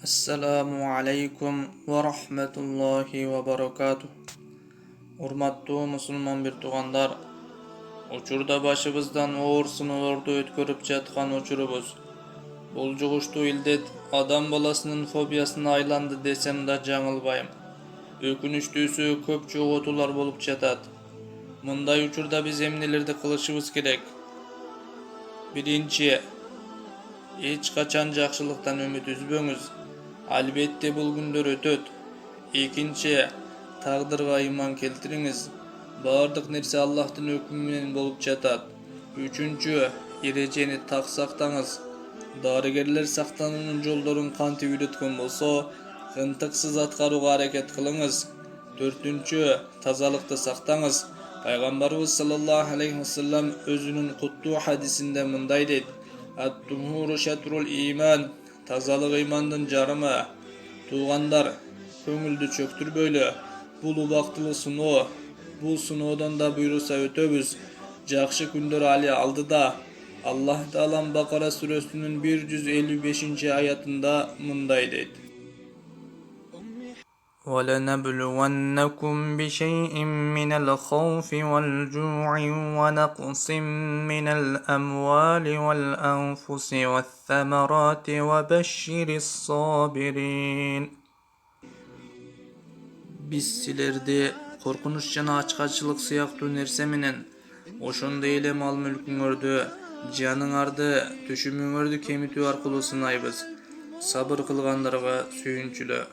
Assalamu alaikum wa rahmatullahi wa barakatuh. Urmattуу musulman bir tugandar, учурда башыбыздан оор сыноолорду өткөрүп жаткан учурубуз. Бул жугуштуу илдет адам баласынын фобиясына айланды десем да жаңылбайм. Өкүнүчтүүсү көп жоготуулар болуп жатат. Мындай учурда биз эмнелерди кылышыбыз керек? Биринчи, эч качан жакшылыктан үмүт үзбөңүз. Албетте бул күндөр өтөт. Экинчи, тагдырга ыйман келтириңиз. Бардык нерсе Аллахтын өкүмү менен болуп жатат. Үчүнчү, эрежени так сактаңыз. Дарыгерлер сактануунун жолдорун кантип үйрөткөн болсо, кынтыксыз аткарууга аракет кылыңыз. Төртүнчү, тазалыкты сактаңыз. Пайгамбарыбыз саллаллаху алейхи вассалам өзүнүн куттуу хадисинде мындай дейт: "Ат-тухуру шатрул иман", тазалык ыймандын жарымы. Туугандар, көңүлдү чөктүрбөйлү. Бул убактылуу сыноо. Бул сыноодон да буйруса өтөбүз. Жакшы күндөр али алдыда. Аллах Таалам Бакара сүрөсүнүн 155-аятында мындай дейт: وَلَنَبْلُوَنَّكُمْ بِشَيْءٍ مِّنَ الْخَوْفِ وَالْجُوعِ وَنَقْصٍ مِّنَ الْأَمْوَالِ وَالْأَنفُسِ وَالثَّمَرَاتِ وَبَشِّرِ الصَّابِرِينَ. Биз силерди коркунуч жана ачкачылык сыяктуу нерсе менен, ошондой эле мал-мүлкүңөрдү, жаныңарды, түшүмүңөрдү кемитүү аркылуу сынайбыз. Сабыр кылгандарга сүйүнчүлө.